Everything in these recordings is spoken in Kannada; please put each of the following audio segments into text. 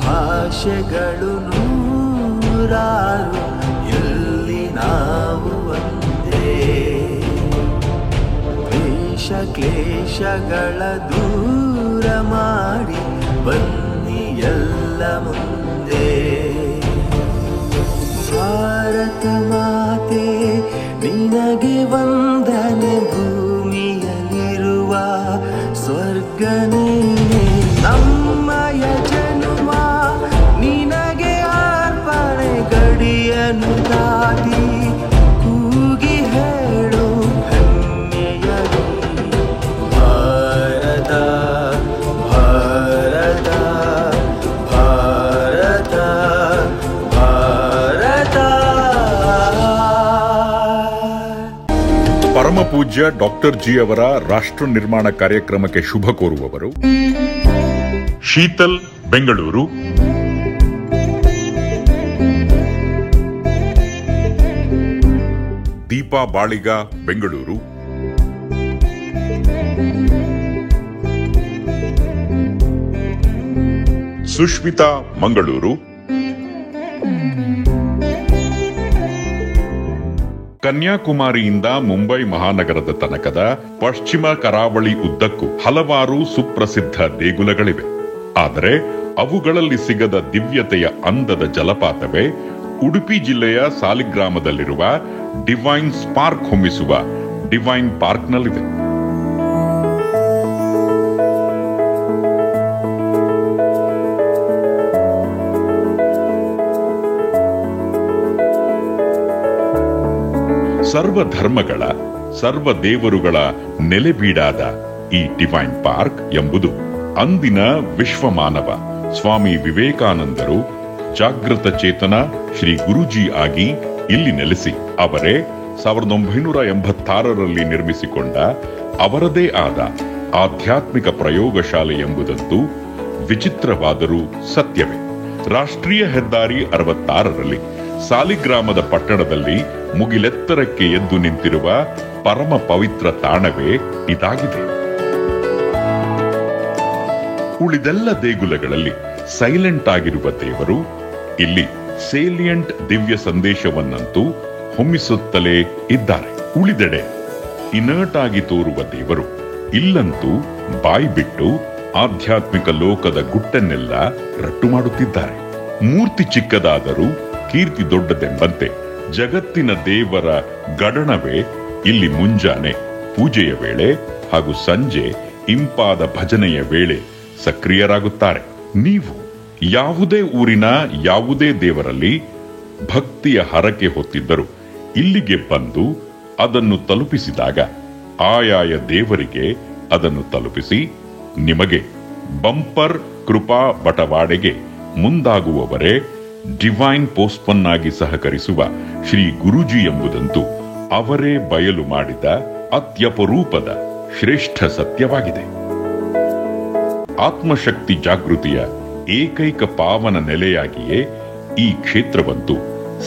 ಭಾಷೆಗಳು ನೂರಾರು, ಎಲ್ಲಿ ನಾವು ಒಂದೇ. ದ್ವೇಷ ಕ್ಲೇಶಗಳ ದೂರ ಮಾಡಿ ಬನ್ನಿ ಎಲ್ಲ ಮುಂದೆ. ಭಾರತ ಮಾತೆ ನಿನಗೆ ವಂದನೆ, ಭೂಮಿಯಲ್ಲಿರುವ ಸ್ವರ್ಗ ನೀನೆ. ನಮ್ಮಯ ಜನುಮ ನಿನಗೆ ಅರ್ಪಣೆ, ಗಡಿಯನ್ನು ದಾಟಿ ಕೂಗಿ ಹೇಳು ಹೆಮ್ಮೆಯಲಿ. ಭಾರತ ಭಾರತ ಭಾರತ ಭಾರತ. ಪರಮ ಪೂಜ್ಯ ಡಾಕ್ಟರ್ ಜಿ ಅವರ ರಾಷ್ಟ್ರ ನಿರ್ಮಾಣ ಕಾರ್ಯಕ್ರಮಕ್ಕೆ ಶುಭ ಕೋರುವವರು ಶೀತಲ್, ಬೆಂಗಳೂರು. ದೀಪಾ ಬಾಳಿಗ, ಬೆಂಗಳೂರು. ಸುಷ್ಮಿತಾ, ಮಂಗಳೂರು. ಕನ್ಯಾಕುಮಾರಿಯಿಂದ ಮುಂಬೈ ಮಹಾನಗರದ ತನಕದ ಪಶ್ಚಿಮ ಕರಾವಳಿ ಉದ್ದಕ್ಕೂ ಹಲವಾರು ಸುಪ್ರಸಿದ್ಧ ದೇಗುಲಗಳಿವೆ. ಆದರೆ ಅವುಗಳಲ್ಲಿ ಸಿಗದ ದಿವ್ಯತೆಯ ಅಂದದ ಜಲಪಾತವೇ ಉಡುಪಿ ಜಿಲ್ಲೆಯ ಸಾಲಿಗ್ರಾಮದಲ್ಲಿರುವ ಡಿವೈನ್ ಸ್ಪಾರ್ಕ್ ಹೊಮ್ಮಿಸುವ ಡಿವೈನ್ ಪಾರ್ಕ್ನಲ್ಲಿದೆ. ಸರ್ವ ಧರ್ಮಗಳ, ಸರ್ವ ದೇವರುಗಳ ನೆಲೆಬೀಡಾದ ಈ ಡಿವೈನ್ ಪಾರ್ಕ್ ಎಂಬುದು ಅಂದಿನ ವಿಶ್ವಮಾನವ ಸ್ವಾಮಿ ವಿವೇಕಾನಂದರು ಜಾಗೃತ ಚೇತನ ಶ್ರೀ ಗುರೂಜಿ ಆಗಿ ಇಲ್ಲಿ ನೆಲೆಸಿ ಅವರೇ 1986ರಲ್ಲಿ ನಿರ್ಮಿಸಿಕೊಂಡ ಅವರದೇ ಆದ ಆಧ್ಯಾತ್ಮಿಕ ಪ್ರಯೋಗಶಾಲೆ ಎಂಬುದಂತೂ ವಿಚಿತ್ರವಾದರೂ ಸತ್ಯವೇ. ರಾಷ್ಟ್ರೀಯ ಹೆದ್ದಾರಿ 66ರಲ್ಲಿ ಸಾಲಿಗ್ರಾಮದ ಪಟ್ಟಣದಲ್ಲಿ ಮುಗಿಲೆತ್ತರಕ್ಕೆ ಎದ್ದು ನಿಂತಿರುವ ಪರಮ ಪವಿತ್ರ ತಾಣವೇ ಇದಾಗಿದೆ. ಉಳಿದೆಲ್ಲ ದೇಗುಲಗಳಲ್ಲಿ ಸೈಲೆಂಟ್ ಆಗಿರುವ ದೇವರು ಇಲ್ಲಿ ಸೇಲಿಯಂಟ್ ದಿವ್ಯ ಸಂದೇಶವನ್ನಂತೂ ಹೊಮ್ಮಿಸುತ್ತಲೇ ಇದ್ದಾರೆ. ಉಳಿದೆಡೆ ಇನರ್ಟ್ ಆಗಿ ತೋರುವ ದೇವರು ಇಲ್ಲಂತೂ ಬಾಯಿ ಬಿಟ್ಟು ಆಧ್ಯಾತ್ಮಿಕ ಲೋಕದ ಗುಟ್ಟನ್ನೆಲ್ಲ ರಟ್ಟು ಮಾಡುತ್ತಿದ್ದಾರೆ. ಮೂರ್ತಿ ಚಿಕ್ಕದಾದರೂ ಕೀರ್ತಿ ದೊಡ್ಡದೆಂಬಂತೆ ಜಗತ್ತಿನ ದೇವರ ಗಡಣವೇ ಇಲ್ಲಿ ಮುಂಜಾನೆ ಪೂಜೆಯ ವೇಳೆ ಹಾಗೂ ಸಂಜೆ ಇಂಪಾದ ಭಜನೆಯ ವೇಳೆ ಸಕ್ರಿಯರಾಗುತ್ತಾರೆ. ನೀವು ಯಾವುದೇ ಊರಿನ ಯಾವುದೇ ದೇವರಲ್ಲಿ ಭಕ್ತಿಯ ಹರಕೆ ಹೊತ್ತಿದ್ದರೂ ಇಲ್ಲಿಗೆ ಬಂದು ಅದನ್ನು ತಲುಪಿಸಿದಾಗ ಆಯಾಯ ದೇವರಿಗೆ ಅದನ್ನು ತಲುಪಿಸಿ ನಿಮಗೆ ಬಂಪರ್ ಕೃಪಾ ಬಟವಾಡೆಗೆ ಮುಂದಾಗುವವರೇ ಡಿವೈನ್ ಪೋಸ್ಟ್ಮನ್ ಆಗಿ ಸಹಕರಿಸುವ ಶ್ರೀ ಗುರೂಜಿ ಎಂಬುದಂತೂ ಅವರೇ ಬಯಲು ಮಾಡಿದ ಅತ್ಯಪರೂಪದ ಶ್ರೇಷ್ಠ ಸತ್ಯವಾಗಿದೆ. ಆತ್ಮಶಕ್ತಿ ಜಾಗೃತಿಯ ಏಕೈಕ ಪಾವನ ನೆಲೆಯಾಗಿಯೇ ಈ ಕ್ಷೇತ್ರವಂತೂ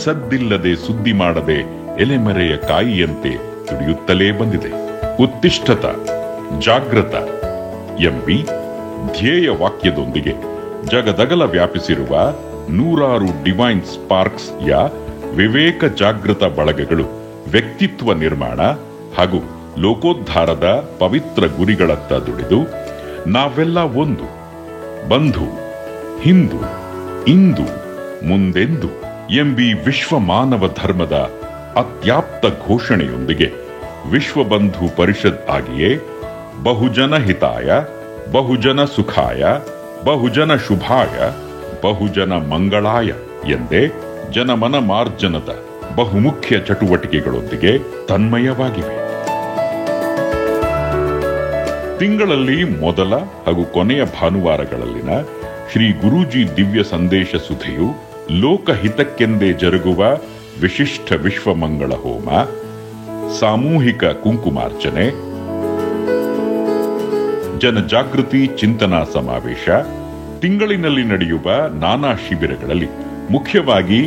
ಸದ್ದಿಲ್ಲದೆ ಸುದ್ದಿ ಮಾಡದೆ ಎಲೆಮರೆಯ ಕಾಯಿಯಂತೆ ದುಡಿಯುತ್ತಲೇ ಬಂದಿದೆ. ಉತ್ತಿಷ್ಠತ ಜಾಗೃತ ಎಂಬಿ ಧ್ಯೇಯ ವಾಕ್ಯದೊಂದಿಗೆ ಜಗದಗಲ ವ್ಯಾಪಿಸಿರುವ ನೂರಾರು ಡಿವೈನ್ ಸ್ಪಾರ್ಕ್ಸ್ ಯ ವಿವೇಕ ಜಾಗೃತ ಬಳಗಗಳು ವ್ಯಕ್ತಿತ್ವ ನಿರ್ಮಾಣ ಹಾಗೂ ಲೋಕೋದ್ಧಾರದ ಪವಿತ್ರ ಗುರಿಗಳತ್ತ ದುಡಿದು ನಾವೆಲ್ಲ ಒಂದು, ಬಂಧು, ಹಿಂದೂ, ಇಂದು, ಮುಂದೆಂದು ಎಂಬಿ ವಿಶ್ವ ಮಾನವ ಧರ್ಮದ ಅತ್ಯಾಪ್ತ ಘೋಷಣೆಯೊಂದಿಗೆ ವಿಶ್ವಬಂಧು ಪರಿಷತ್ ಆಗಿಯೇ ಬಹುಜನ ಹಿತಾಯ, ಬಹುಜನ ಸುಖಾಯ, ಬಹುಜನ ಶುಭಾಯ, ಬಹುಜನ ಮಂಗಳಾಯ ಎಂದೇ ಜನಮನ ಮಾರ್ಜನದ ಬಹುಮುಖ್ಯ ಚಟುವಟಿಕೆಗಳೊಂದಿಗೆ ತನ್ಮಯವಾಗಿವೆ. ತಿಂಗಳಲ್ಲಿ ಮೊದಲ ಹಾಗೂ ಕೊನೆಯ ಭಾನುವಾರಗಳಲ್ಲಿನ ಶ್ರೀ ಗುರೂಜಿ ದಿವ್ಯ ಸಂದೇಶ ಸುಧೆಯು ಲೋಕಹಿತಕ್ಕೆಂದೇ ಜರುಗುವ ವಿಶಿಷ್ಟ ವಿಶ್ವಮಂಗಳ ಹೋಮ, ಸಾಮೂಹಿಕ ಕುಂಕುಮಾರ್ಚನೆ, ಜನಜಾಗೃತಿ ಚಿಂತನಾ ಸಮಾವೇಶ, ತಿಂಗಳಿನಲ್ಲಿ ನಡೆಯುವ ನಾನಾ ಶಿಬಿರಗಳಲ್ಲಿ ಮುಖ್ಯವಾಗಿ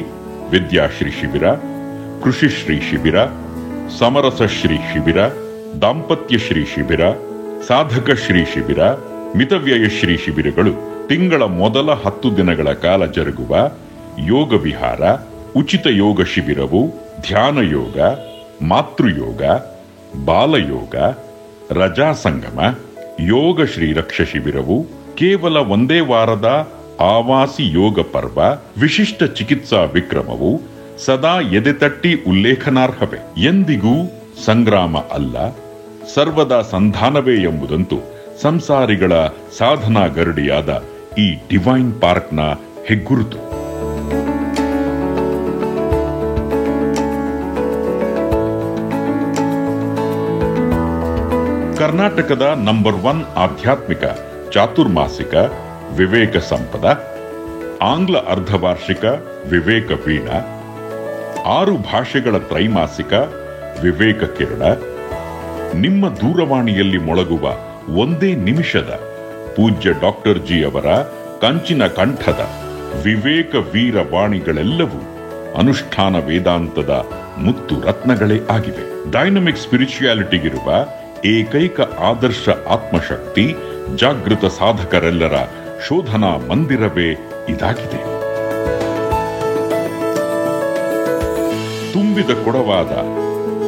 ವಿದ್ಯಾಶ್ರೀ ಶಿಬಿರ, ಕೃಷಿಶ್ರೀ ಶಿಬಿರ, ಸಮರಸ ಶ್ರೀ ಶಿಬಿರ, ದಾಂಪತ್ಯ ಶ್ರೀ ಶಿಬಿರ, ಸಾಧಕ ಶ್ರೀ ಶಿಬಿರ, ಮಿತವ್ಯಯಶ್ರೀ ಶಿಬಿರಗಳು ತಿಂಗಳ ಮೊದಲ 10 ದಿನಗಳ ಕಾಲ ಜರುಗುವ ಯೋಗ ವಿಹಾರ, ಉಚಿತ ಯೋಗ ಶಿಬಿರವು ಧ್ಯಾನ ಯೋಗ, ಮಾತೃಯೋಗ, ಬಾಲಯೋಗ, ರಜಾ ಸಂಗಮ, ಯೋಗ ಶ್ರೀರಕ್ಷ ಶಿಬಿರವು ಕೇವಲ ಒಂದೇ ವಾರದ ಆವಾಸಿ ಯೋಗ ಪರ್ವ, ವಿಶಿಷ್ಟ ಚಿಕಿತ್ಸಾ ವಿಕ್ರಮವು ಸದಾ ಎದೆತಟ್ಟಿ ಉಲ್ಲೇಖನಾರ್ಹವೇ. ಎಂದಿಗೂ ಸಂಗ್ರಾಮ ಅಲ್ಲ, ಸರ್ವದಾ ಸಂಧಾನವೇ ಎಂಬುದಂತೂ ಸಂಸಾರಿಗಳ ಸಾಧನಾ ಗರಡಿಯಾದ ಈ ಡಿವೈನ್ ಪಾರ್ಕ್ನ ಹೆಗ್ಗುರುತು. ಕರ್ನಾಟಕದ ನಂಬರ್ 1 ಆಧ್ಯಾತ್ಮಿಕ ಚಾತುರ್ಮಾಸಿಕ ವಿವೇಕ ಸಂಪದ, ಆಂಗ್ಲ ಅರ್ಧವಾರ್ಷಿಕ ವಿವೇಕ ವೀಣ, 6 ಭಾಷೆಗಳ ತ್ರೈಮಾಸಿಕ ವಿವೇಕ ಕಿರಣ, ನಿಮ್ಮ ದೂರವಾಣಿಯಲ್ಲಿ ಮೊಳಗುವ ಒಂದೇ ನಿಮಿಷದ ಪೂಜ್ಯ ಡಾಕ್ಟರ್ ಜಿ ಅವರ ಕಂಚಿನ ಕಂಠದ ವಿವೇಕ ವೀರ ವಾಣಿಗಳೆಲ್ಲವೂ ಅನುಷ್ಠಾನ ವೇದಾಂತದ ಮುತ್ತು ರತ್ನಗಳೇ ಆಗಿವೆ. ಡೈನಮಿಕ್ ಸ್ಪಿರಿಚುಯಾಲಿಟಿಗಿರುವ ಏಕೈಕ ಆದರ್ಶ ಆತ್ಮಶಕ್ತಿ ಜಾಗೃತ ಸಾಧಕರೆಲ್ಲರ ಶೋಧನಾ ಮಂದಿರವೇ ಇದಾಗಿದೆ. ತುಂಬಿದ ಕೊಡವಾದ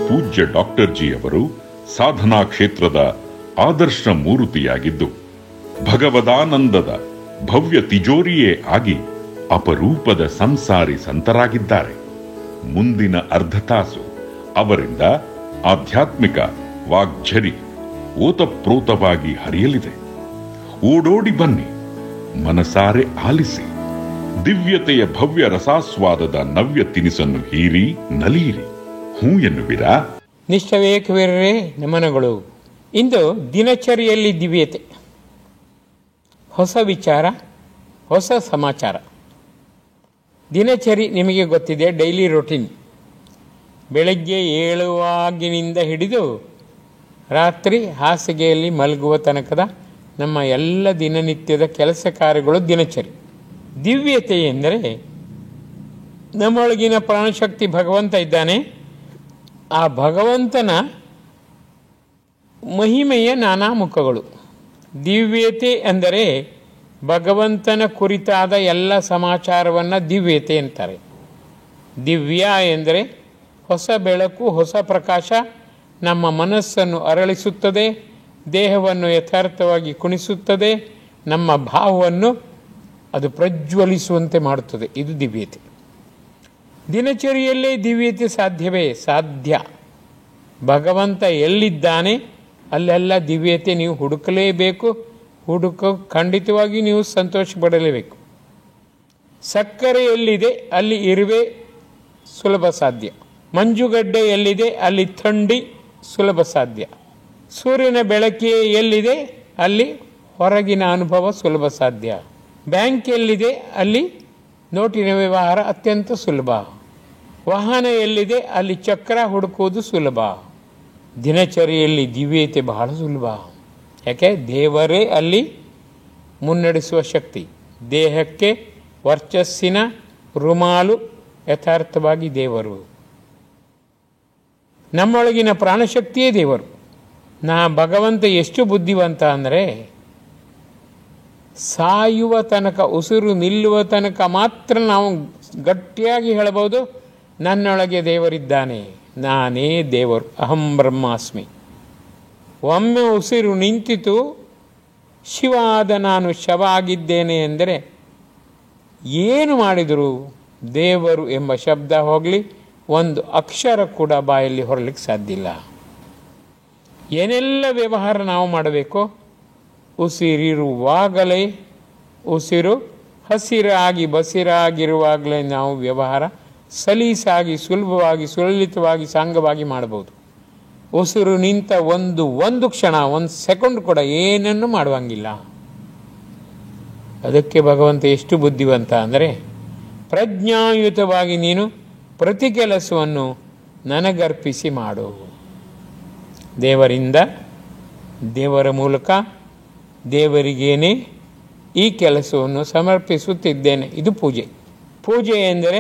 ಪೂಜ್ಯ ಡಾಕ್ಟರ್ ಜಿ ಅವರು ಸಾಧನಾ ಕ್ಷೇತ್ರದ ಆದರ್ಶ ಮೂರ್ತಿಯಾಗಿದ್ದು, ಭಗವದಾನಂದದ ಭವ್ಯ ತಿಜೋರಿಯೇ ಆಗಿ ಅಪರೂಪದ ಸಂಸಾರಿ ಸಂತರಾಗಿದ್ದಾರೆ. ಮುಂದಿನ ಅರ್ಧ ತಾಸು ಅವರಿಂದ ಆಧ್ಯಾತ್ಮಿಕ ವಾಗ್ಝರಿ ಓತಪ್ರೋತವಾಗಿ ಹರಿಯಲಿದೆ. ಓಡೋಡಿ ಬನ್ನಿ, ಮನಸಾರೆ ಆಲಿಸಿ, ದಿವ್ಯತೆಯ ಭವ್ಯ ರಸಾಸ್ವಾದದ ನವ್ಯ ತಿನಿಸನ್ನು ಹೀರಿ ನಲಿಯಿರಿ. ಹೂ ಎನ್ನುವಿರಾ? ನಿಷ್ಠವೇಕವೀರರೇ ನಮನಗಳು. ಇಂದು ದಿನಚರಿಯಲ್ಲಿ ದಿವ್ಯತೆ, ಹೊಸ ವಿಚಾರ, ಹೊಸ ಸಮಾಚಾರ. ದಿನಚರಿ ನಿಮಗೆ ಗೊತ್ತಿದೆ, ಡೈಲಿ ರೊಟೀನ್. ಬೆಳಗ್ಗೆ ಏಳುವಾಗಿನಿಂದ ಹಿಡಿದು ರಾತ್ರಿ ಹಾಸಿಗೆಯಲ್ಲಿ ಮಲಗುವ ತನಕದ ನಮ್ಮ ಎಲ್ಲ ದಿನನಿತ್ಯದ ಕೆಲಸ ಕಾರ್ಯಗಳು ದಿನಚರಿ. ದಿವ್ಯತೆ ಎಂದರೆ ನಮ್ಮೊಳಗಿನ ಪ್ರಾಣಶಕ್ತಿ ಭಗವಂತ ಇದ್ದಾನೆ. ಆ ಭಗವಂತನ ಮಹಿಮೆಯ ನಾನಾ ಮುಖಗಳು. ದಿವ್ಯತೆ ಅಂದರೆ ಭಗವಂತನ ಕುರಿತಾದ ಎಲ್ಲ ಸಮಾಚಾರವನ್ನು ದಿವ್ಯತೆ ಅಂತಾರೆ. ದಿವ್ಯ ಎಂದರೆ ಹೊಸ ಬೆಳಕು, ಹೊಸ ಪ್ರಕಾಶ ನಮ್ಮ ಮನಸ್ಸನ್ನು ಅರಳಿಸುತ್ತದೆ, ದೇಹವನ್ನು ಯಥಾರ್ಥವಾಗಿ ಕುಣಿಸುತ್ತದೆ, ನಮ್ಮ ಭಾವವನ್ನು ಅದು ಪ್ರಜ್ವಲಿಸುವಂತೆ ಮಾಡುತ್ತದೆ. ಇದು ದಿವ್ಯತೆ. ದಿನಚರಿಯಲ್ಲೇ ದಿವ್ಯತೆ ಸಾಧ್ಯವೇ? ಸಾಧ್ಯ. ಭಗವಂತ ಎಲ್ಲಿದ್ದಾನೆ ಅಲ್ಲೆಲ್ಲ ದಿವ್ಯತೆ ನೀವು ಹುಡುಕಲೇಬೇಕು. ಖಂಡಿತವಾಗಿ ನೀವು ಸಂತೋಷ ಪಡಲೇಬೇಕು. ಸಕ್ಕರೆ ಎಲ್ಲಿದೆ ಅಲ್ಲಿ ಇರುವೆ ಸುಲಭ ಸಾಧ್ಯ. ಮಂಜುಗಡ್ಡೆ ಎಲ್ಲಿದೆ ಅಲ್ಲಿ ಥಂಡಿ ಸುಲಭ ಸಾಧ್ಯ. ಸೂರ್ಯನ ಬೆಳಕೆ ಎಲ್ಲಿದೆ ಅಲ್ಲಿ ಹೊರಗಿನ ಅನುಭವ ಸುಲಭ ಸಾಧ್ಯ. ಬ್ಯಾಂಕ್ ಎಲ್ಲಿದೆ ಅಲ್ಲಿ ನೋಟಿನ ವ್ಯವಹಾರ ಅತ್ಯಂತ ಸುಲಭ. ವಾಹನ ಎಲ್ಲಿದೆ ಅಲ್ಲಿ ಚಕ್ರ ಹುಡುಕುವುದು ಸುಲಭ. ದಿನಚರಿಯಲ್ಲಿ ದಿವ್ಯತೆ ಬಹಳ ಸುಲಭ. ಯಾಕೆ? ದೇವರೇ ಅಲ್ಲಿ ಮುನ್ನಡೆಸುವ ಶಕ್ತಿ. ದೇಹಕ್ಕೆ ವರ್ಚಸ್ಸಿನ ರುಮಾಲು ಯಥಾರ್ಥವಾಗಿ ದೇವರು. ನಮ್ಮೊಳಗಿನ ಪ್ರಾಣಶಕ್ತಿಯೇ ದೇವರು. ಭಗವಂತ ಎಷ್ಟು ಬುದ್ಧಿವಂತ ಅಂದರೆ, ಸಾಯುವ ತನಕ, ಉಸಿರು ನಿಲ್ಲುವ ತನಕ ಮಾತ್ರ ನಾವು ಗಟ್ಟಿಯಾಗಿ ಹೇಳಬಹುದು, ನನ್ನೊಳಗೆ ದೇವರಿದ್ದಾನೆ, ನಾನೇ ದೇವರು, ಅಹಂ ಬ್ರಹ್ಮಾಸ್ಮಿ. ಒಮ್ಮೆ ಉಸಿರು ನಿಂತಿತು, ಶಿವ ಆದ ನಾನು ಶವ ಆಗಿದ್ದೇನೆ ಎಂದರೆ ಏನು ಮಾಡಿದರೂ ದೇವರು ಎಂಬ ಶಬ್ದ ಹೋಗಲಿ, ಒಂದು ಅಕ್ಷರ ಕೂಡ ಬಾಯಲ್ಲಿ ಹೊರಲಿಕ್ಕೆ ಸಾಧ್ಯ ಇಲ್ಲ. ಏನೆಲ್ಲ ವ್ಯವಹಾರ ನಾವು ಮಾಡಬೇಕೋ, ಉಸಿರಿರುವಾಗಲೇ, ಉಸಿರು ಹಸಿರಾಗಿ ಬಸಿರಾಗಿರುವಾಗಲೇ ನಾವು ವ್ಯವಹಾರ ಸಲೀಸಾಗಿ, ಸುಲಭವಾಗಿ, ಸುಲಲಿತವಾಗಿ, ಸಾಂಗವಾಗಿ ಮಾಡಬಹುದು. ಉಸಿರು ನಿಂತ ಒಂದು ಕ್ಷಣ, 1 ಸೆಕೆಂಡ್ ಕೂಡ ಏನನ್ನು ಮಾಡುವಂಗಿಲ್ಲ. ಅದಕ್ಕೆ ಭಗವಂತ ಎಷ್ಟು ಬುದ್ಧಿವಂತ ಅಂದರೆ, ಪ್ರಜ್ಞಾಯುತವಾಗಿ ನೀನು ಪ್ರತಿ ಕೆಲಸವನ್ನು ನನಗರ್ಪಿಸಿ ಮಾಡು. ದೇವರಿಂದ, ದೇವರ ಮೂಲಕ ದೇವರಿಗೇನೆ ಈ ಕೆಲಸವನ್ನು ಸಮರ್ಪಿಸುತ್ತಿದ್ದೇನೆ. ಇದು ಪೂಜೆ. ಪೂಜೆ ಎಂದರೆ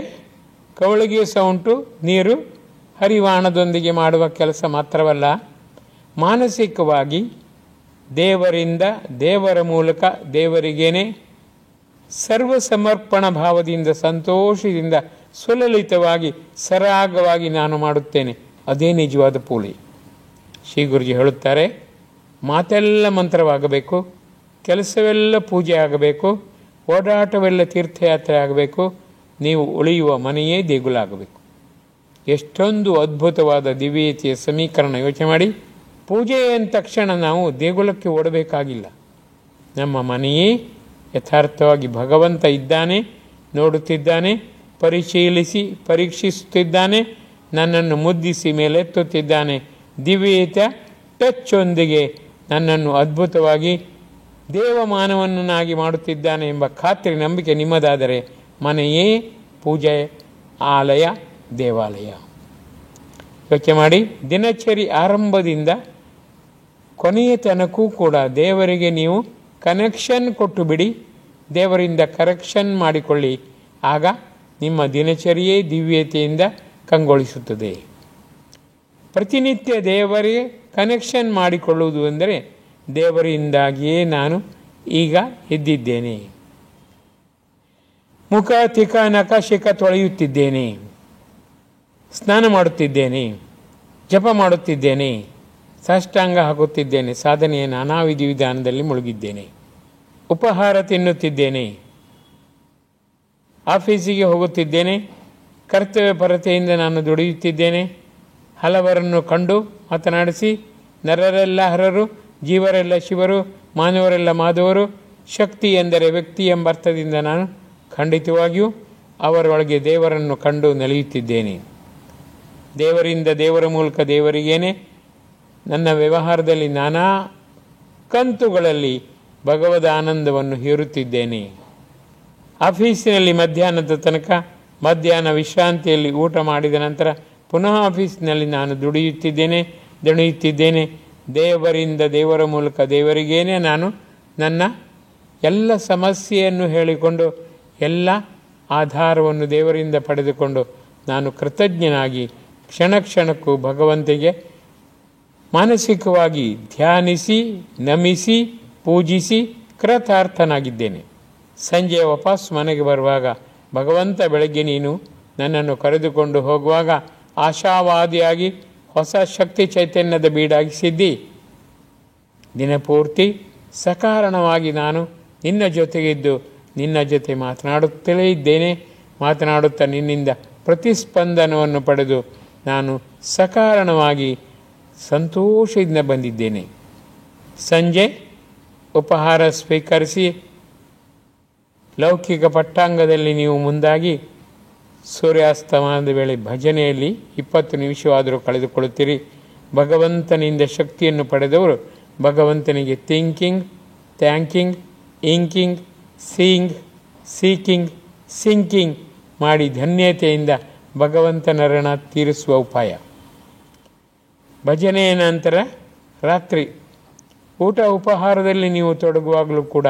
ಕವಳಿಗೆ ಸೌಂಟು ನೀರು ಹರಿವಾಣದೊಂದಿಗೆ ಮಾಡುವ ಕೆಲಸ ಮಾತ್ರವಲ್ಲ, ಮಾನಸಿಕವಾಗಿ ದೇವರಿಂದ, ದೇವರ ಮೂಲಕ ದೇವರಿಗೇನೆ ಸರ್ವ ಸಮರ್ಪಣ ಭಾವದಿಂದ, ಸಂತೋಷದಿಂದ, ಸುಲಲಿತವಾಗಿ, ಸರಾಗವಾಗಿ ನಾನು ಮಾಡುತ್ತೇನೆ. ಅದೇ ನಿಜವಾದ ಪೂಜೆ. ಶ್ರೀ ಗುರುಜಿ ಹೇಳುತ್ತಾರೆ, ಮಾತೆಲ್ಲ ಮಂತ್ರವಾಗಬೇಕು, ಕೆಲಸವೆಲ್ಲ ಪೂಜೆ ಆಗಬೇಕು, ಓಡಾಟವೆಲ್ಲ ತೀರ್ಥಯಾತ್ರೆ ಆಗಬೇಕು, ನೀವು ಉಳಿಯುವ ಮನೆಯೇ ದೇಗುಲಾಗಬೇಕು. ಎಷ್ಟೊಂದು ಅದ್ಭುತವಾದ ದಿವ್ಯತೆಯ ಸಮೀಕರಣ. ಯೋಚನೆ ಮಾಡಿ, ಪೂಜೆ ಅಂದ ತಕ್ಷಣ ನಾವು ದೇಗುಲಕ್ಕೆ ಓಡಬೇಕಾಗಿಲ್ಲ. ನಮ್ಮ ಮನೆಯೇ ಯಥಾರ್ಥವಾಗಿ ಭಗವಂತ ಇದ್ದಾನೆ, ನೋಡುತ್ತಿದ್ದಾನೆ, ಪರಿಶೀಲಿಸಿ ಪರೀಕ್ಷಿಸುತ್ತಿದ್ದಾನೆ, ನನ್ನನ್ನು ಮುದ್ದಿಸಿ ಮೇಲೆತ್ತುತ್ತಿದ್ದಾನೆ, ದಿವ್ಯತೆ ಟಚ್ಚೊಂದಿಗೆ ನನ್ನನ್ನು ಅದ್ಭುತವಾಗಿ ದೇವಮಾನವನ್ನಾಗಿ ಮಾಡುತ್ತಿದ್ದಾನೆ ಎಂಬ ಖಾತ್ರಿ, ನಂಬಿಕೆ ನಿಮ್ಮದಾದರೆ ಮನೆಯೇ ಪೂಜೆ ಆಲಯ, ದೇವಾಲಯ. ಯೋಚನೆ ಮಾಡಿ, ದಿನಚರಿ ಆರಂಭದಿಂದ ಕೊನೆಯ ತನಕೂ ಕೂಡ ದೇವರಿಗೆ ನೀವು ಕನೆಕ್ಷನ್ ಕೊಟ್ಟು ಬಿಡಿ, ದೇವರಿಂದ ಕರೆಕ್ಷನ್ ಮಾಡಿಕೊಳ್ಳಿ. ಆಗ ನಿಮ್ಮ ದಿನಚರಿಯೇ ದಿವ್ಯತೆಯಿಂದ ಕಂಗೊಳಿಸುತ್ತದೆ. ಪ್ರತಿನಿತ್ಯ ದೇವರಿಗೆ ಕನೆಕ್ಷನ್ ಮಾಡಿಕೊಳ್ಳುವುದು ಎಂದರೆ, ದೇವರಿಂದಾಗಿಯೇ ನಾನು ಈಗ ಎದ್ದಿದ್ದೇನೆ, ಮುಖ ತಿಕ ನಖ ಶಿಖ ತೊಳೆಯುತ್ತಿದ್ದೇನೆ, ಸ್ನಾನ ಮಾಡುತ್ತಿದ್ದೇನೆ, ಜಪ ಮಾಡುತ್ತಿದ್ದೇನೆ, ಸಾಷ್ಟಾಂಗ ಹಾಕುತ್ತಿದ್ದೇನೆ, ಸಾಧನೆಯ ನಾನಾ ವಿಧಿವಿಧಾನದಲ್ಲಿ ಮುಳುಗಿದ್ದೇನೆ, ಉಪಹಾರ ತಿನ್ನುತ್ತಿದ್ದೇನೆ, ಆಫೀಸಿಗೆ ಹೋಗುತ್ತಿದ್ದೇನೆ, ಕರ್ತವ್ಯ ಪರತೆಯಿಂದ ನಾನು ದುಡಿಯುತ್ತಿದ್ದೇನೆ, ಹಲವರನ್ನು ಕಂಡು ಮಾತನಾಡಿಸಿ, ನರರೆಲ್ಲ ಹರರು, ಜೀವರೆಲ್ಲ ಶಿವರು, ಮಾನವರೆಲ್ಲ ಮಾಧವರು, ಶಕ್ತಿ ಎಂದರೆ ವ್ಯಕ್ತಿ ಎಂಬ ಅರ್ಥದಿಂದ ನಾನು ಖಂಡಿತವಾಗಿಯೂ ಅವರೊಳಗೆ ದೇವರನ್ನು ಕಂಡು ನಲಿಯುತ್ತಿದ್ದೇನೆ. ದೇವರಿಂದ, ದೇವರ ಮೂಲಕ ದೇವರಿಗೇನೆ ನನ್ನ ವ್ಯವಹಾರದಲ್ಲಿ ನಾನಾ ಕಂತುಗಳಲ್ಲಿ ಭಗವದ್ ಆನಂದವನ್ನು ಹೀರುತ್ತಿದ್ದೇನೆ. ಆಫೀಸಿನಲ್ಲಿ ಮಧ್ಯಾಹ್ನದ ತನಕ, ಮಧ್ಯಾಹ್ನ ವಿಶ್ರಾಂತಿಯಲ್ಲಿ ಊಟ ಮಾಡಿದ ನಂತರ ಪುನಃ ಆಫೀಸಿನಲ್ಲಿ ನಾನು ದಣಿಯುತ್ತಿದ್ದೇನೆ. ದೇವರಿಂದ, ದೇವರ ಮೂಲಕ ದೇವರಿಗೇನೆ ನಾನು ನನ್ನ ಎಲ್ಲ ಸಮಸ್ಯೆಯನ್ನು ಹೇಳಿಕೊಂಡು, ಎಲ್ಲ ಆಧಾರವನ್ನು ದೇವರಿಂದ ಪಡೆದುಕೊಂಡು ನಾನು ಕೃತಜ್ಞನಾಗಿ ಕ್ಷಣ ಕ್ಷಣಕ್ಕೂ ಭಗವಂತನಿಗೆ ಮಾನಸಿಕವಾಗಿ ಧ್ಯಾನಿಸಿ, ನಮಿಸಿ, ಪೂಜಿಸಿ ಕೃತಾರ್ಥನಾಗಿದ್ದೇನೆ. ಸಂಜೆ ವಾಪಸ್ ಮನೆಗೆ ಬರುವಾಗ, ಭಗವಂತ ಬೆಳಗ್ಗೆ ನೀನು ನನ್ನನ್ನು ಕರೆದುಕೊಂಡು ಹೋಗುವಾಗ ಆಶಾವಾದಿಯಾಗಿ ಹೊಸ ಶಕ್ತಿ ಚೈತನ್ಯದ ಬೀಡಾಗಿಸಿದ್ದಿ. ದಿನಪೂರ್ತಿ ಸಕಾರಣವಾಗಿ ನಾನು ನಿನ್ನ ಜೊತೆಗಿದ್ದು ನಿನ್ನ ಜೊತೆ ಮಾತನಾಡುತ್ತಲೇ ಇದ್ದೇನೆ. ಮಾತನಾಡುತ್ತಾ ನಿನ್ನಿಂದ ಪ್ರತಿಸ್ಪಂದನವನ್ನು ಪಡೆದು ನಾನು ಸಕಾರಣವಾಗಿ ಸಂತೋಷದಿಂದ ಬಂದಿದ್ದೇನೆ. ಸಂಜೆ ಉಪಹಾರ ಸ್ವೀಕರಿಸಿ ಲೌಕಿಕ ಪಟ್ಟಾಂಗದಲ್ಲಿ ನೀವು ಮುಂದಾಗಿ ಸೂರ್ಯಾಸ್ತಮಾನದ ವೇಳೆ ಭಜನೆಯಲ್ಲಿ 20 ನಿಮಿಷವಾದರೂ ಕಳೆದುಕೊಳ್ಳುತ್ತೀರಿ. ಭಗವಂತನಿಂದ ಶಕ್ತಿಯನ್ನು ಪಡೆದವರು ಭಗವಂತನಿಗೆ thinking, thanking, inking, seeing, seeking, sinking ಮಾಡಿ ಧನ್ಯತೆಯಿಂದ ಭಗವಂತನ ಋಣ ತೀರಿಸುವ ಉಪಾಯ. ಭಜನೆಯ ನಂತರ ರಾತ್ರಿ ಊಟ ಉಪಹಾರದಲ್ಲಿ ನೀವು ತೊಡಗುವಾಗಲೂ ಕೂಡ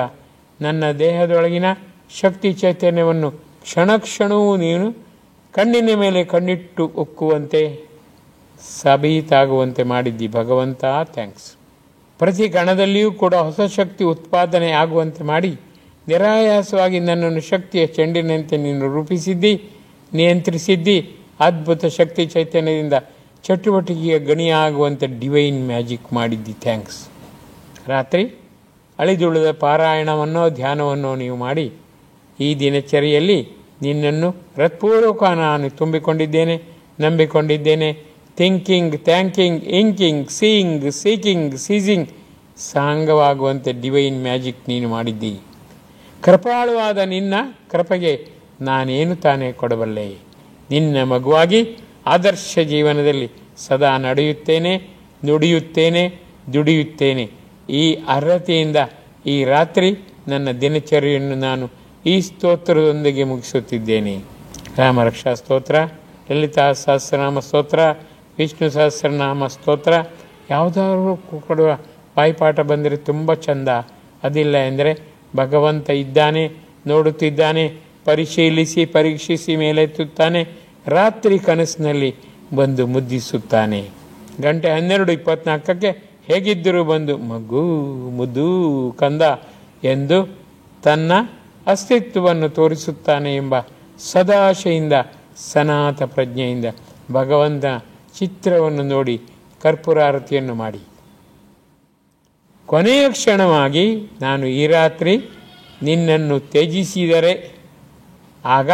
ನನ್ನ ದೇಹದೊಳಗಿನ ಶಕ್ತಿ ಚೈತನ್ಯವನ್ನು ಕ್ಷಣ ಕ್ಷಣವೂ ನೀನು ಕಣ್ಣಿನ ಮೇಲೆ ಕಣ್ಣಿಟ್ಟು ಉಕ್ಕುವಂತೆ, ಸಾಬೀತಾಗುವಂತೆ ಮಾಡಿದ್ದಿ ಭಗವಂತ, ಥ್ಯಾಂಕ್ಸ್. ಪ್ರತಿ ಕಣದಲ್ಲಿಯೂ ಕೂಡ ಹೊಸ ಶಕ್ತಿ ಉತ್ಪಾದನೆ ಆಗುವಂತೆ ಮಾಡಿ ನಿರಾಯಾಸವಾಗಿ ನನ್ನನ್ನು ಶಕ್ತಿಯ ಚೆಂಡಿನಂತೆ ನೀನು ರೂಪಿಸಿದ್ದಿ, ನಿಯಂತ್ರಿಸಿದ್ದಿ. ಅದ್ಭುತ ಶಕ್ತಿ ಚೈತನ್ಯದಿಂದ ಚಟುವಟಿಕೆಯ ಗಣಿಯಾಗುವಂತೆ ಡಿವೈನ್ ಮ್ಯಾಜಿಕ್ ಮಾಡಿದ್ದಿ, ಥ್ಯಾಂಕ್ಸ್. ರಾತ್ರಿ ಅಳಿದುಳಿದ ಪಾರಾಯಣವನ್ನೋ ಧ್ಯಾನವನ್ನೋ ನೀವು ಮಾಡಿ ಈ ದಿನಚರಿಯಲ್ಲಿ ನಿನ್ನನ್ನು ಹೃತ್ಪೂರ್ವಕ ನಾನು ತುಂಬಿಕೊಂಡಿದ್ದೇನೆ, ನಂಬಿಕೊಂಡಿದ್ದೇನೆ. Thinking, thanking, inking, seeing, seeking, ceasing ಸಾಂಗವಾಗುವಂತೆ ಡಿವೈನ್ ಮ್ಯಾಜಿಕ್ ನೀನು ಮಾಡಿದ್ದಿ. ಕೃಪಾಳುವಾದ ನಿನ್ನ ಕೃಪೆಗೆ ನಾನೇನು ತಾನೇ ಕೊಡಬಲ್ಲೆ. ನಿನ್ನ ಮಗುವಾಗಿ ಆದರ್ಶ ಜೀವನದಲ್ಲಿ ಸದಾ ನಡೆಯುತ್ತೇನೆ, ನುಡಿಯುತ್ತೇನೆ, ದುಡಿಯುತ್ತೇನೆ. ಈ ಅರ್ಹತೆಯಿಂದ ಈ ರಾತ್ರಿ ನನ್ನ ದಿನಚರಿಯನ್ನು ನಾನು ಈ ಸ್ತೋತ್ರದೊಂದಿಗೆ ಮುಗಿಸುತ್ತಿದ್ದೇನೆ. ರಾಮರಕ್ಷಾ ಸ್ತೋತ್ರ, ಲಲಿತಾ ಸಹಸ್ರನಾಮ ಸ್ತೋತ್ರ, ವಿಷ್ಣು ಸಹಸ್ರನಾಮ ಸ್ತೋತ್ರ ಯಾವುದಾದ್ರೂ ಕೊಡುವ ಬಾಯಿಪಾಠ ಬಂದರೆ ತುಂಬ ಚಂದ. ಅದಿಲ್ಲ ಎಂದರೆ ಭಗವಂತ ಇದ್ದಾನೆ, ನೋಡುತ್ತಿದ್ದಾನೆ, ಪರಿಶೀಲಿಸಿ ಪರೀಕ್ಷಿಸಿ ಮೇಲೆತ್ತುತ್ತಾನೆ, ರಾತ್ರಿ ಕನಸಿನಲ್ಲಿ ಬಂದು ಮುದ್ದಿಸುತ್ತಾನೆ. ಗಂಟೆ 12:24 ಹೇಗಿದ್ದರೂ ಬಂದು ಮಗು ಮುದ್ದು ಕಂದ ಎಂದು ತನ್ನ ಅಸ್ತಿತ್ವವನ್ನು ತೋರಿಸುತ್ತಾನೆ ಎಂಬ ಸದಾಶೆಯಿಂದ ಸನಾತ ಪ್ರಜ್ಞೆಯಿಂದ ಭಗವಂತನ ಚಿತ್ರವನ್ನು ನೋಡಿ ಕರ್ಪೂರಾರತಿಯನ್ನು ಮಾಡಿ ಕೊನೆಯ ಕ್ಷಣವಾಗಿ ನಾನು ಈ ರಾತ್ರಿ ನಿನ್ನನ್ನು ತ್ಯಜಿಸಿದರೆ ಆಗ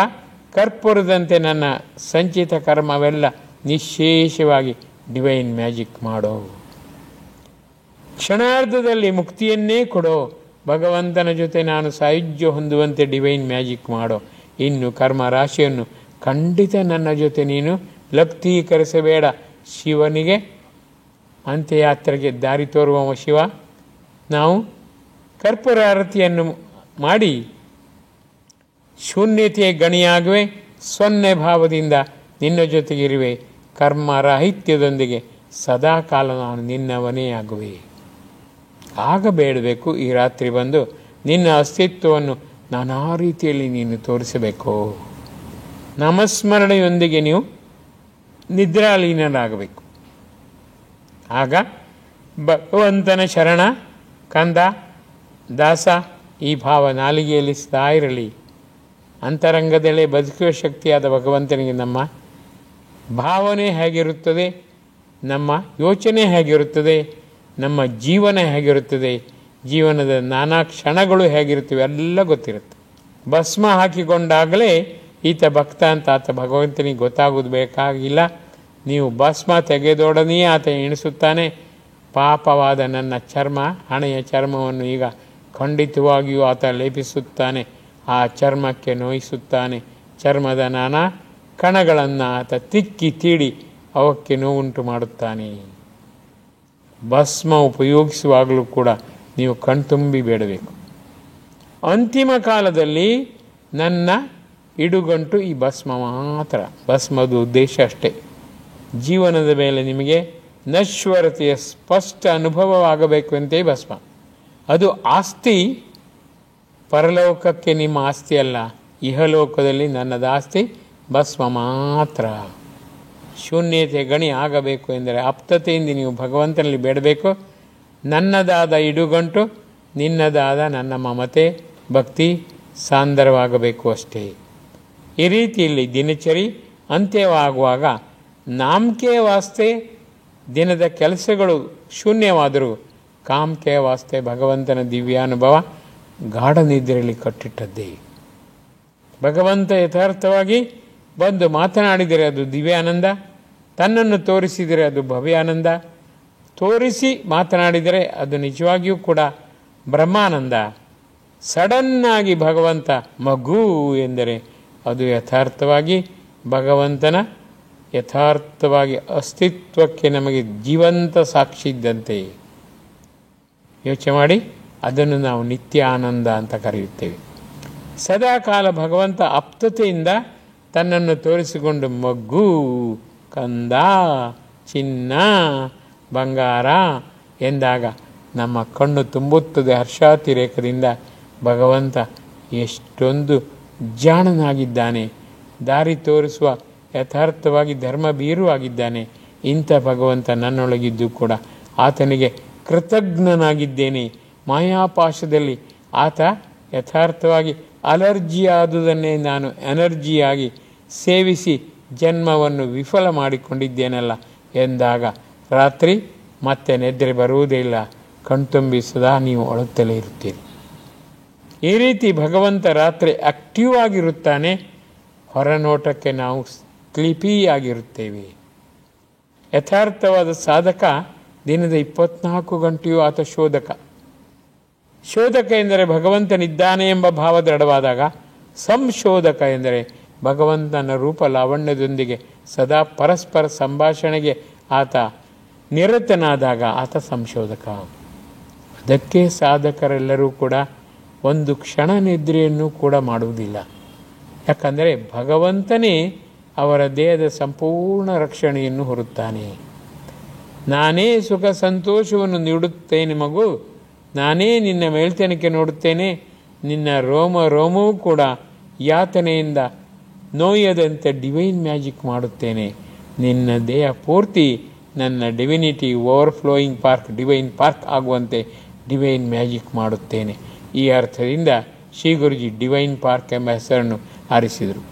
ಕರ್ಪೂರದಂತೆ ನನ್ನ ಸಂಚಿತ ಕರ್ಮವೆಲ್ಲ ನಿಶ್ಶೇಷವಾಗಿ ಡಿವೈನ್ ಮ್ಯಾಜಿಕ್ ಮಾಡೋ, ಕ್ಷಣಾರ್ಧದಲ್ಲಿ ಮುಕ್ತಿಯನ್ನೇ ಕೊಡೋ, ಭಗವಂತನ ಜೊತೆ ನಾನು ಸಾಯುಜ್ಯ ಹೊಂದುವಂತೆ ಡಿವೈನ್ ಮ್ಯಾಜಿಕ್ ಮಾಡೋ. ಇನ್ನು ಕರ್ಮ ರಾಶಿಯನ್ನು ಖಂಡಿತ ನನ್ನ ಜೊತೆ ನೀನು ಲಪ್ತೀಕರಿಸಬೇಡ. ಶಿವನಿಗೆ ಅಂತ್ಯಯಾತ್ರೆಗೆ ದಾರಿ ತೋರುವ ಶಿವ, ನಾವು ಕರ್ಪೂರಾರತಿಯನ್ನು ಮಾಡಿ ಶೂನ್ಯತೆಯ ಗಣಿಯಾಗುವೆ, 0 ಭಾವದಿಂದ ನಿನ್ನ ಜೊತೆಗಿರುವೆ, ಕರ್ಮರಾಹಿತ್ಯದೊಂದಿಗೆ ಸದಾಕಾಲ ನಾನು ನಿನ್ನವನೇ ಆಗುವೆ. ಆಗ ಬೇಡಬೇಕು ಈ ರಾತ್ರಿ ಬಂದು ನಿನ್ನ ಅಸ್ತಿತ್ವವನ್ನು ನಾನಾ ರೀತಿಯಲ್ಲಿ ನೀನು ತೋರಿಸಬೇಕು. ನಾಮಸ್ಮರಣೆಯೊಂದಿಗೆ ನೀವು ನಿದ್ರಾಲೀನರಾಗಬೇಕು. ಆಗ ಭಗವಂತನ ಶರಣ ಕಂದ ದಾಸ ಈ ಭಾವ ನಾಲಿಗೆಯಲ್ಲಿ ಸದಾ ಇರಲಿ. ಅಂತರಂಗದಲ್ಲೇ ಬದುಕುವ ಶಕ್ತಿಯಾದ ಭಗವಂತನಿಗೆ ನಮ್ಮ ಭಾವನೆ ಹೇಗಿರುತ್ತದೆ, ನಮ್ಮ ಯೋಚನೆ ಹೇಗಿರುತ್ತದೆ, ನಮ್ಮ ಜೀವನ ಹೇಗಿರುತ್ತದೆ, ಜೀವನದ ನಾನಾ ಕ್ಷಣಗಳು ಹೇಗಿರುತ್ತವೆ ಎಲ್ಲ ಗೊತ್ತಿರುತ್ತೆ. ಭಸ್ಮ ಹಾಕಿಕೊಂಡಾಗಲೇ ಈತ ಭಕ್ತ ಅಂತ ಆತ ಭಗವಂತನಿಗೆ ಗೊತ್ತಾಗೋದು ಬೇಕಾಗಿಲ್ಲ. ನೀವು ಭಸ್ಮ ತೆಗೆದೊಡನೆಯೇ ಆತ ಎಣಿಸುತ್ತಾನೆ, ಪಾಪವಾದ ನನ್ನ ಚರ್ಮ, ಹಣೆಯ ಚರ್ಮವನ್ನು ಈಗ ಖಂಡಿತವಾಗಿಯೂ ಆತ ಲೇಪಿಸುತ್ತಾನೆ, ಆ ಚರ್ಮಕ್ಕೆ ನೋಯಿಸುತ್ತಾನೆ. ಚರ್ಮದ ನಾನಾ ಕಣಗಳನ್ನು ಆತ ತಿಕ್ಕಿ ತೀಡಿ ಅವಕ್ಕೆ ನೋವುಂಟು ಮಾಡುತ್ತಾನೆ. ಭಸ್ಮ ಉಪಯೋಗಿಸುವಾಗಲೂ ಕೂಡ ನೀವು ಕಣ್ತುಂಬಿ ಬೇಡಬೇಕು. ಅಂತಿಮ ಕಾಲದಲ್ಲಿ ನನ್ನ ಇಡುಗಂಟು ಈ ಭಸ್ಮ ಮಾತ್ರ. ಭಸ್ಮದ ಉದ್ದೇಶ ಅಷ್ಟೇ, ಜೀವನದ ಮೇಲೆ ನಿಮಗೆ ನಶ್ವರತೆಯ ಸ್ಪಷ್ಟ ಅನುಭವವಾಗಬೇಕು ಅಂತೇ ಭಸ್ಮ. ಅದು ಆಸ್ತಿ, ಪರಲೋಕಕ್ಕೆ ನಿಮ್ಮ ಆಸ್ತಿ ಅಲ್ಲ, ಇಹಲೋಕದಲ್ಲಿ ನನ್ನದು ಆಸ್ತಿ ಭಸ್ಮ ಮಾತ್ರ. ಶೂನ್ಯತೆ ಗಣಿ ಆಗಬೇಕು ಎಂದರೆ ಆಪ್ತತೆಯಿಂದ ನೀವು ಭಗವಂತನಲ್ಲಿ ಬೇಡಬೇಕು. ನನ್ನದಾದ ಇಡುಗಂಟು ನಿನ್ನದಾದ ನನ್ನ ಮಮತೆ ಭಕ್ತಿ ಸಾಂದರವಾಗಬೇಕು ಅಷ್ಟೇ. ಈ ರೀತಿಯಲ್ಲಿ ದಿನಚರಿ ಅಂತ್ಯವಾಗುವಾಗ ನಾಮಕೆ ವಾಸ್ತೆ ದಿನದ ಕೆಲಸಗಳು ಶೂನ್ಯವಾದರೂ ಕಾಮಕೆ ವಾಸ್ತೆ ಭಗವಂತನ ದಿವ್ಯಾನುಭವ ಗಾಢ ನಿದ್ರೆಯಲ್ಲಿ ಕಟ್ಟಿಟ್ಟದ್ದೇ. ಭಗವಂತ ಯಥಾರ್ಥವಾಗಿ ಬಂದು ಮಾತನಾಡಿದರೆ ಅದು ದಿವ್ಯಾನಂದ, ತನ್ನನ್ನು ತೋರಿಸಿದರೆ ಅದು ಭವ್ಯಾನಂದ, ತೋರಿಸಿ ಮಾತನಾಡಿದರೆ ಅದು ನಿಜವಾಗಿಯೂ ಕೂಡ ಬ್ರಹ್ಮಾನಂದ. ಸಡನ್ನಾಗಿ ಭಗವಂತ ಮಗು ಎಂದರೆ ಅದು ಯಥಾರ್ಥವಾಗಿ ಭಗವಂತನ ಯಥಾರ್ಥವಾಗಿ ಅಸ್ತಿತ್ವಕ್ಕೆ ನಮಗೆ ಜೀವಂತ ಸಾಕ್ಷಿ ಇದ್ದಂತೆ ಯೋಚನೆ ಮಾಡಿ. ಅದನ್ನು ನಾವು ನಿತ್ಯ ಆನಂದ ಅಂತ ಕರೆಯುತ್ತೇವೆ. ಸದಾಕಾಲ ಭಗವಂತ ಆಪ್ತತೆಯಿಂದ ತನ್ನನ್ನು ತೋರಿಸಿಕೊಂಡು ಮಗ್ಗು ಕಂದ ಚಿನ್ನ ಬಂಗಾರ ಎಂದಾಗ ನಮ್ಮ ಕಣ್ಣು ತುಂಬುತ್ತದೆ ಹರ್ಷಾತಿರೇಕದಿಂದ. ಭಗವಂತ ಎಷ್ಟೊಂದು ಜಾಣನಾಗಿದ್ದಾನೆ, ದಾರಿ ತೋರಿಸುವ ಯಥಾರ್ಥವಾಗಿ ಧರ್ಮ ಬೀರುವಾಗಿದ್ದಾನೆ. ಇಂಥ ಭಗವಂತ ನನ್ನೊಳಗಿದ್ದು ಕೂಡ ಆತನಿಗೆ ಕೃತಜ್ಞನಾಗಿದ್ದೇನೆ. ಮಾಯಾಪಾಶದಲ್ಲಿ ಆತ ಯಥಾರ್ಥವಾಗಿ ಅಲರ್ಜಿಯಾದುದನ್ನೇ ನಾನು ಎನರ್ಜಿಯಾಗಿ ಸೇವಿಸಿ ಜನ್ಮವನ್ನು ವಿಫಲ ಮಾಡಿಕೊಂಡಿದ್ದೇನಲ್ಲ ಎಂದಾಗ ರಾತ್ರಿ ಮತ್ತೆ ನಿದ್ರೆ ಬರುವುದೇ ಇಲ್ಲ, ಕಣ್ತುಂಬಿ ಸದಾ ನೀವು ಅಳುತ್ತಲೇ ಇರುತ್ತೀರಿ. ಈ ರೀತಿ ಭಗವಂತ ರಾತ್ರಿ ಆಕ್ಟಿವ್ ಆಗಿರುತ್ತಾನೆ, ಹೊರನೋಟಕ್ಕೆ ನಾವು ಸ್ಲೀಪಿಯಾಗಿರುತ್ತೇವೆ. ಯಥಾರ್ಥವಾದ ಸಾಧಕ ದಿನದ 24 ಗಂಟೆಯೂ ಆತ ಶೋಧಕ. ಶೋಧಕ ಎಂದರೆ ಭಗವಂತನಿದ್ದಾನೆ ಎಂಬ ಭಾವ ದೃಢವಾದಾಗ, ಸಂಶೋಧಕ ಎಂದರೆ ಭಗವಂತನ ರೂಪ ಲಾವಣ್ಯದೊಂದಿಗೆ ಸದಾ ಪರಸ್ಪರ ಸಂಭಾಷಣೆಗೆ ಆತ ನಿರತನಾದಾಗ ಆತ ಸಂಶೋಧಕ. ಅದಕ್ಕೆ ಸಾಧಕರೆಲ್ಲರೂ ಕೂಡ ಒಂದು ಕ್ಷಣ ನಿದ್ರೆಯನ್ನು ಕೂಡ ಮಾಡುವುದಿಲ್ಲ. ಯಾಕಂದರೆ ಭಗವಂತನೇ ಅವರ ದೇಹದ ಸಂಪೂರ್ಣ ರಕ್ಷಣೆಯನ್ನು ಹೊರುತ್ತಾನೆ. ನಾನೇ ಸುಖ ಸಂತೋಷವನ್ನು ನೀಡುತ್ತೇನೆ ಮಗು, ನಾನೇ ನಿನ್ನ ಮೇಲ್ತನಕ್ಕೆ ನೋಡುತ್ತೇನೆ, ನಿನ್ನ ರೋಮ ರೋಮವೂ ಕೂಡ ಯಾತನೆಯಿಂದ ನೋಯದಂತೆ ಡಿವೈನ್ ಮ್ಯಾಜಿಕ್ ಮಾಡುತ್ತೇನೆ, ನಿನ್ನ ದೇಹ ಪೂರ್ತಿ ನನ್ನ ಡಿವಿನಿಟಿ ಓವರ್ಫ್ಲೋಯಿಂಗ್ ಪಾರ್ಕ್ ಡಿವೈನ್ ಪಾರ್ಕ್ ಆಗುವಂತೆ ಡಿವೈನ್ ಮ್ಯಾಜಿಕ್ ಮಾಡುತ್ತೇನೆ. ಈ ಅರ್ಥದಿಂದ ಶ್ರೀ ಗುರುಜಿ ಡಿವೈನ್ ಪಾರ್ಕ್ ಎಂಬ ಹೆಸರನ್ನು ಆರಿಸಿದರು.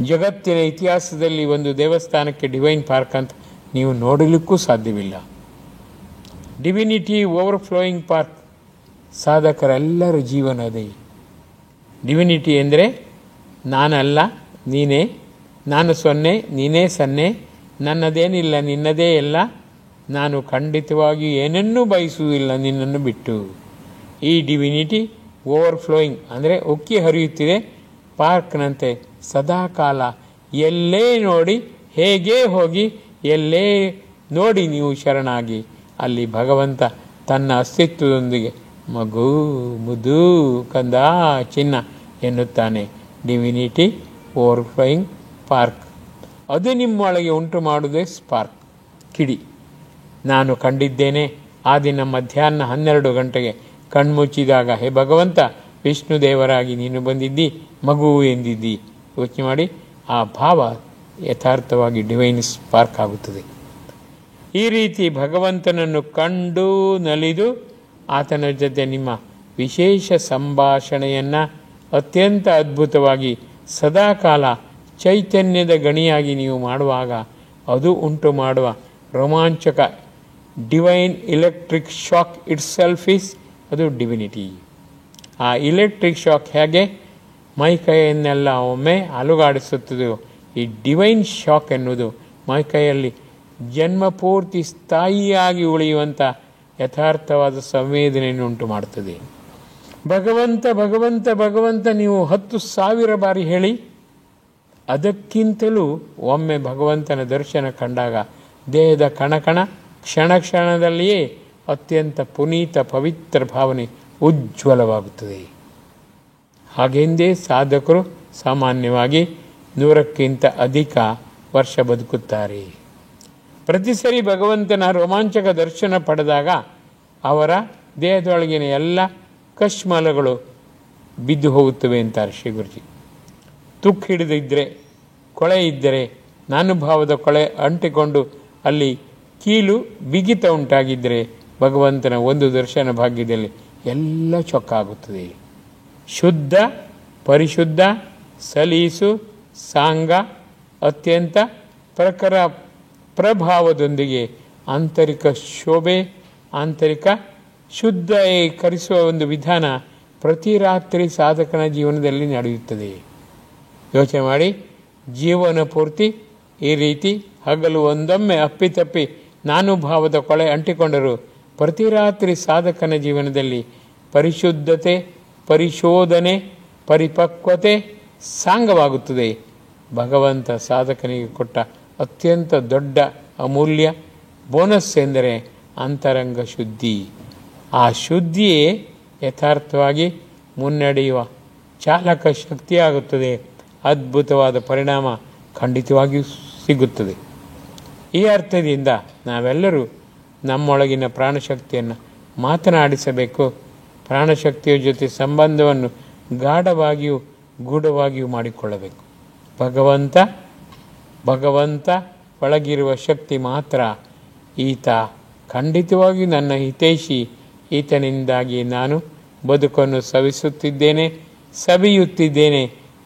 ಜಗತ್ತಿನ ಇತಿಹಾಸದಲ್ಲಿ ಒಂದು ದೇವಸ್ಥಾನಕ್ಕೆ ಡಿವೈನ್ ಪಾರ್ಕ್ ಅಂತ ನೀವು ನೋಡಲಿಕ್ಕೂ ಸಾಧ್ಯವಿಲ್ಲ. ಡಿವಿನಿಟಿ ಓವರ್ಫ್ಲೋಯಿಂಗ್ ಪಾರ್ಕ್ ಸಾಧಕರೆಲ್ಲರ ಜೀವನ ಅದೇ. ಡಿವಿನಿಟಿ ಎಂದರೆ ನಾನಲ್ಲ ನೀನೇ, ನಾನು ಸೊನ್ನೆ ನೀನೇ ಸೊನ್ನೆ, ನನ್ನದೇನಿಲ್ಲ ನಿನ್ನದೇ ಎಲ್ಲ, ನಾನು ಖಂಡಿತವಾಗಿಯೂ ಏನನ್ನೂ ಬಯಸುವುದಿಲ್ಲ ನಿನ್ನನ್ನು ಬಿಟ್ಟು. ಈ ಡಿವಿನಿಟಿ ಓವರ್ಫ್ಲೋಯಿಂಗ್ ಅಂದರೆ ಉಕ್ಕಿ ಹರಿಯುತ್ತಿದೆ ಪಾರ್ಕ್ನಂತೆ ಸದಾಕಾಲ. ಎಲ್ಲೇ ನೋಡಿ ಹೇಗೇ ಹೋಗಿ ಎಲ್ಲೇ ನೋಡಿ ನೀವು ಶರಣಾಗಿ ಅಲ್ಲಿ ಭಗವಂತ ತನ್ನ ಅಸ್ತಿತ್ವದೊಂದಿಗೆ ಮಗು ಮುದು ಕಂದ ಚಿನ್ನ ಎನ್ನುತ್ತಾನೆ. ಡಿವಿನಿಟಿ ಓವರ್ಫ್ಲೋಯಿಂಗ್ ಪಾರ್ಕ್ ಅದು ನಿಮ್ಮೊಳಗೆ ಉಂಟು ಮಾಡುವುದೇ ಸ್ಪಾರ್ಕ್ ಕಿಡಿ. ನಾನು ಕಂಡಿದ್ದೇನೆ ಆ ದಿನ ಮಧ್ಯಾಹ್ನ 12 ಗಂಟೆಗೆ ಕಣ್ಮುಚ್ಚಿದಾಗ, ಹೇ ಭಗವಂತ ವಿಷ್ಣು ದೇವರಾಗಿ ನೀನು ಬಂದಿದ್ದಿ, ಮಗು ಎಂದಿದ್ದಿ. ಯೋಚನೆ ಮಾಡಿ, ಆ ಭಾವ ಯಥಾರ್ಥವಾಗಿ ಡಿವೈನ್ ಸ್ಪಾರ್ಕ್ ಆಗುತ್ತದೆ. ಈ ರೀತಿ ಭಗವಂತನನ್ನು ಕಂಡು ನಲಿದು ಆತನ ಜೊತೆ ನಿಮ್ಮ ವಿಶೇಷ ಸಂಭಾಷಣೆಯನ್ನು ಅತ್ಯಂತ ಅದ್ಭುತವಾಗಿ ಸದಾಕಾಲ ಚೈತನ್ಯದ ಗಣಿಯಾಗಿ ನೀವು ಮಾಡುವಾಗ ಅದು ಉಂಟು ಮಾಡುವ ರೋಮಾಂಚಕ divine electric shock it self is ಅದು ಡಿವಿನಿಟಿ. ಆ ಇಲೆಕ್ಟ್ರಿಕ್ ಶಾಕ್ ಹೇಗೆ ಮೈಕೈಯನ್ನೆಲ್ಲ ಒಮ್ಮೆ ಅಲುಗಾಡಿಸುತ್ತದೆಯೋ, ಈ ಡಿವೈನ್ ಶಾಕ್ ಎನ್ನುವುದು ಮೈಕೈಯಲ್ಲಿ ಜನ್ಮಪೂರ್ತಿ ಸ್ಥಾಯಿಯಾಗಿ ಉಳಿಯುವಂಥ ಯಥಾರ್ಥವಾದ ಸಂವೇದನೆಯನ್ನು ಉಂಟು ಮಾಡುತ್ತದೆ. ಭಗವಂತ ಭಗವಂತ ಭಗವಂತ ನೀವು 10,000 ಬಾರಿ ಹೇಳಿ, ಅದಕ್ಕಿಂತಲೂ ಒಮ್ಮೆ ಭಗವಂತನ ದರ್ಶನ ಕಂಡಾಗ ದೇಹದ ಕಣಕಣ ಕ್ಷಣ ಕ್ಷಣದಲ್ಲಿಯೇ ಅತ್ಯಂತ ಪುನೀತ ಪವಿತ್ರ ಭಾವನೆ ಉಜ್ವಲವಾಗುತ್ತದೆ. ಹಾಗೆಂದೇ ಸಾಧಕರು ಸಾಮಾನ್ಯವಾಗಿ 100ಕ್ಕಿಂತ ಅಧಿಕ ವರ್ಷ ಬದುಕುತ್ತಾರೆ. ಪ್ರತಿ ಸರಿ ಭಗವಂತನ ರೋಮಾಂಚಕ ದರ್ಶನ ಪಡೆದಾಗ ಅವರ ದೇಹದೊಳಗಿನ ಎಲ್ಲ ಕಶ್ಮಲಗಳು ಬಿದ್ದು ಹೋಗುತ್ತವೆ ಅಂತಾರೆ ಶ್ರೀ ಗುರುಜಿ. ತುಕ್ಕು ಹಿಡಿದಿದ್ದರೆ, ಕೊಳೆ ಇದ್ದರೆ, ನಾನುಭಾವದ ಕೊಳೆ ಅಂಟಿಕೊಂಡು ಅಲ್ಲಿ ಕೀಲು ಬಿಗಿತ ಉಂಟಾಗಿದ್ದರೆ ಭಗವಂತನ ಒಂದು ದರ್ಶನ ಭಾಗ್ಯದಲ್ಲಿ ಎಲ್ಲ ಚೊಕ್ಕಾಗುತ್ತದೆ. ಶುದ್ಧ ಪರಿಶುದ್ಧ ಸಲೀಸು ಸಾಂಗ ಅತ್ಯಂತ ಪ್ರಖರ ಪ್ರಭಾವದೊಂದಿಗೆ ಆಂತರಿಕ ಶೋಭೆ, ಆಂತರಿಕ ಶುದ್ಧೀಕರಿಸುವ ಒಂದು ವಿಧಾನ ಪ್ರತಿ ರಾತ್ರಿ ಸಾಧಕನ ಜೀವನದಲ್ಲಿ ನಡೆಯುತ್ತದೆ. ಯೋಚನೆ ಮಾಡಿ, ಜೀವನ ಪೂರ್ತಿ ಈ ರೀತಿ ಹಗಲು ಒಂದೊಮ್ಮೆ ಅಪ್ಪಿತಪ್ಪಿ ನಾನುಭಾವದ ಕೊಳೆ ಅಂಟಿಕೊಂಡರೂ ಪ್ರತಿ ರಾತ್ರಿ ಸಾಧಕನ ಜೀವನದಲ್ಲಿ ಪರಿಶುದ್ಧತೆ, ಪರಿಶೋಧನೆ, ಪರಿಪಕ್ವತೆ ಸಾಂಗವಾಗುತ್ತದೆ. ಭಗವಂತ ಸಾಧಕನಿಗೆ ಕೊಟ್ಟ ಅತ್ಯಂತ ದೊಡ್ಡ ಅಮೂಲ್ಯ ಬೋನಸ್ ಎಂದರೆ ಅಂತರಂಗ ಶುದ್ಧಿ. ಆ ಶುದ್ಧಿಯೇ ಯಥಾರ್ಥವಾಗಿ ಮುನ್ನಡೆಯುವ ಚಾಲಕ ಶಕ್ತಿಯಾಗುತ್ತದೆ. ಅದ್ಭುತವಾದ ಪರಿಣಾಮ ಖಂಡಿತವಾಗಿಯೂ ಸಿಗುತ್ತದೆ. ಈ ಅರ್ಥದಿಂದ ನಾವೆಲ್ಲರೂ ನಮ್ಮೊಳಗಿನ ಪ್ರಾಣಶಕ್ತಿಯನ್ನು ಮಾತನಾಡಿಸಬೇಕು. ಪ್ರಾಣಶಕ್ತಿಯ ಜೊತೆ ಸಂಬಂಧವನ್ನು ಗಾಢವಾಗಿಯೂ ಗೂಢವಾಗಿಯೂ ಮಾಡಿಕೊಳ್ಳಬೇಕು. ಭಗವಂತ ಒಳಗಿರುವ ಶಕ್ತಿ ಮಾತ್ರ. ಈತ ಖಂಡಿತವಾಗಿಯೂ ನನ್ನ ಹಿತೈಷಿ, ಈತನಿಂದಾಗಿ ನಾನು ಬದುಕನ್ನು ಸವಿಯುತ್ತಿದ್ದೇನೆ.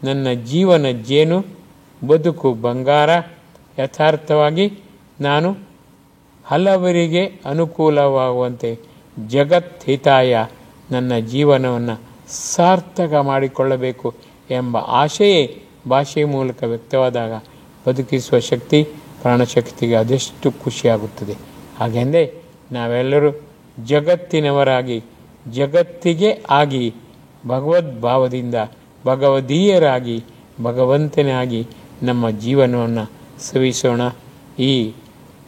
ನನ್ನ ಜೀವನ ಜೇನು, ಬದುಕು ಬಂಗಾರ. ಯಥಾರ್ಥವಾಗಿ ನಾನು ಹಲವರಿಗೆ ಅನುಕೂಲವಾಗುವಂತೆ ಜಗದ್ಹಿತಾಯ ನನ್ನ ಜೀವನವನ್ನು ಸಾರ್ಥಕ ಮಾಡಿಕೊಳ್ಳಬೇಕು ಎಂಬ ಆಶೆಯೇ ಭಾಷೆಯ ಮೂಲಕ ವ್ಯಕ್ತವಾದಾಗ ಬದುಕಿಸುವ ಶಕ್ತಿ ಪ್ರಾಣಶಕ್ತಿಗೆ ಅದೆಷ್ಟು ಖುಷಿಯಾಗುತ್ತದೆ. ಹಾಗೆಂದೇ ನಾವೆಲ್ಲರೂ ಜಗತ್ತಿನವರಾಗಿ ಜಗತ್ತಿಗೆ ಆಗಿ ಭಗವದ್ಭಾವದಿಂದ ಭಗವದೀಯರಾಗಿ ಭಗವಂತನಾಗಿ ನಮ್ಮ ಜೀವನವನ್ನು ಸವಿಸೋಣ. ಈ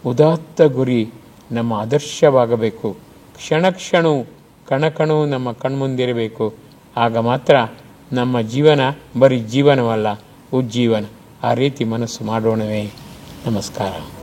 ಉದಾತ್ತ ಗುರಿ ನಮ್ಮ ಆದರ್ಶವಾಗಬೇಕು. ಕ್ಷಣ ಕ್ಷಣವೂ ಕಣಕಣವೂ ನಮ್ಮ ಕಣ್ಮುಂದಿರಬೇಕು. ಆಗ ಮಾತ್ರ ನಮ್ಮ ಜೀವನ ಬರೀ ಜೀವನವಲ್ಲ, ಉಜ್ಜೀವನ. ಆ ರೀತಿ ಮನಸ್ಸು ಮಾಡೋಣವೇ. ನಮಸ್ಕಾರ.